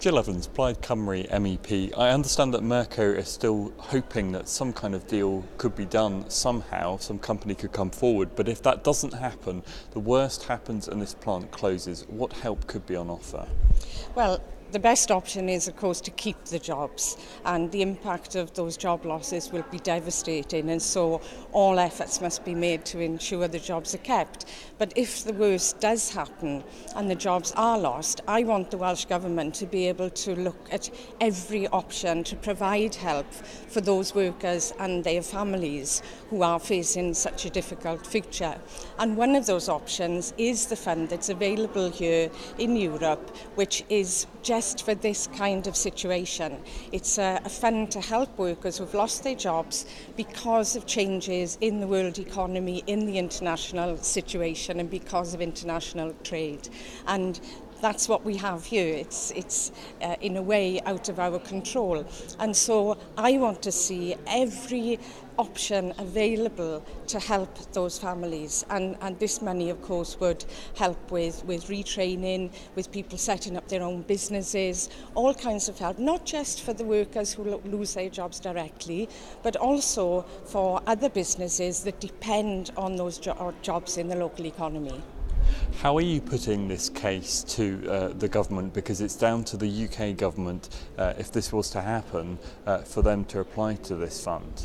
Jill Evans, Plaid Cymru MEP. I understand that Murco is still hoping that some kind of deal could be done somehow, some company could come forward, but if that doesn't happen, the worst happens and this plant closes, what help could be on offer? Well, the best option is, of course, to keep the jobs, and the impact of those job losses will be devastating, and so all efforts must be made to ensure the jobs are kept. But if the worst does happen and the jobs are lost, I want the Welsh Government to be able to look at every option to provide help for those workers and their families who are facing such a difficult future. And one of those options is the fund that's available here in Europe, which is just for this kind of situation. It's a fund to help workers who've lost their jobs because of changes in the world economy, in the international situation, and because of international trade. And that's what we have here. It's in a way out of our control. And so I want to see every option available to help those families. And this money, of course, would help with retraining, with people setting up their own businesses, all kinds of help, not just for the workers who lose their jobs directly, but also for other businesses that depend on those jobs in the local economy. How are you putting this case to the government? Because it's down to the UK government, if this was to happen, for them to apply to this fund.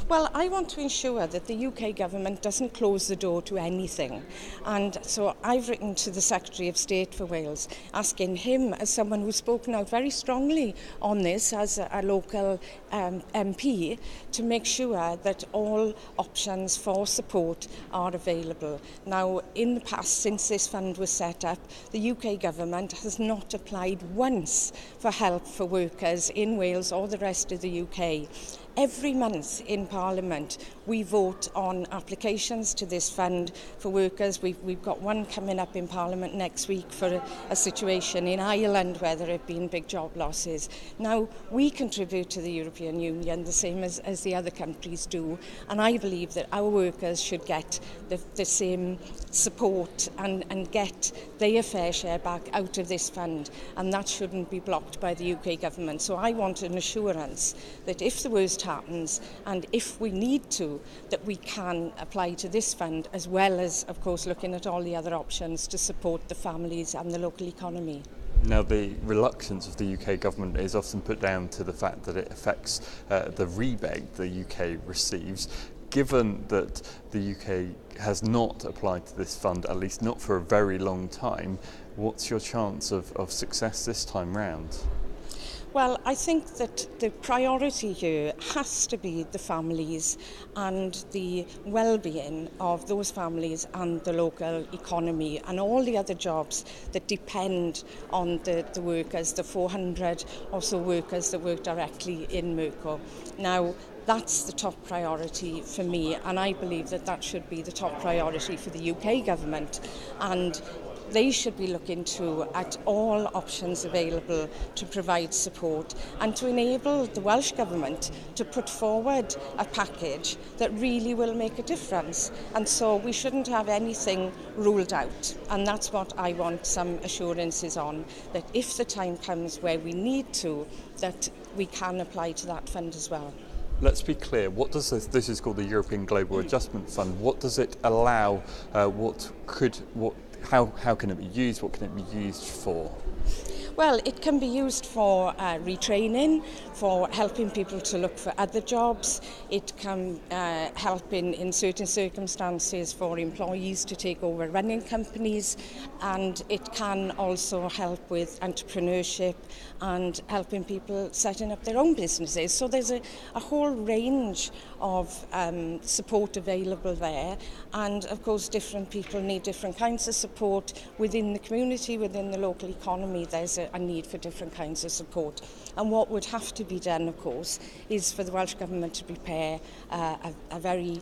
Well, I want to ensure that the UK government doesn't close the door to anything. And so I've written to the Secretary of State for Wales, asking him, as someone who's spoken out very strongly on this as a local MP, to make sure that all options for support are available. Now, in the past, since this fund was set up, the UK government has not applied once for help for workers in Wales or the rest of the UK. Every month in Parliament we vote on applications to this fund for workers. We've got one coming up in Parliament next week for a situation in Ireland where there have been big job losses. Now, we contribute to the European Union the same as the other countries do, and I believe that our workers should get the same support and get their fair share back out of this fund, and that shouldn't be blocked by the UK government. So I want an assurance that if the worst happens, and if we need to, that we can apply to this fund, as well as, of course, looking at all the other options to support the families and the local economy. Now, the reluctance of the UK government is often put down to the fact that it affects the rebate the UK receives. Given that the UK has not applied to this fund, at least not for a very long time, what's your chance of success this time round? Well, I think that the priority here has to be the families and the well-being of those families and the local economy and all the other jobs that depend on the workers, the 400 or so workers that work directly in Murco. Now, that's the top priority for me, and I believe that that should be the top priority for the UK government, and they should be looking at all options available to provide support and to enable the Welsh Government to put forward a package that really will make a difference. And so we shouldn't have anything ruled out. And that's what I want some assurances on, that if the time comes where we need to, that we can apply to that fund as well. Let's be clear, what does this is called the European Global Adjustment Fund. What does it allow? How can it be used? What can it be used for? Well, it can be used for retraining, for helping people to look for other jobs. It can help in certain circumstances for employees to take over running companies, and it can also help with entrepreneurship and helping people setting up their own businesses. So there's a whole range of support available there, and of course different people need different kinds of support within the community, within the local economy. There's a need for different kinds of support, and what would have to be done, of course, is for the Welsh Government to prepare a very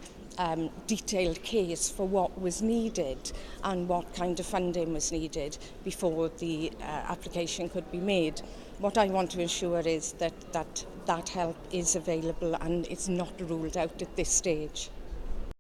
detailed case for what was needed and what kind of funding was needed before the application could be made. What I want to ensure is that help is available and it's not ruled out at this stage.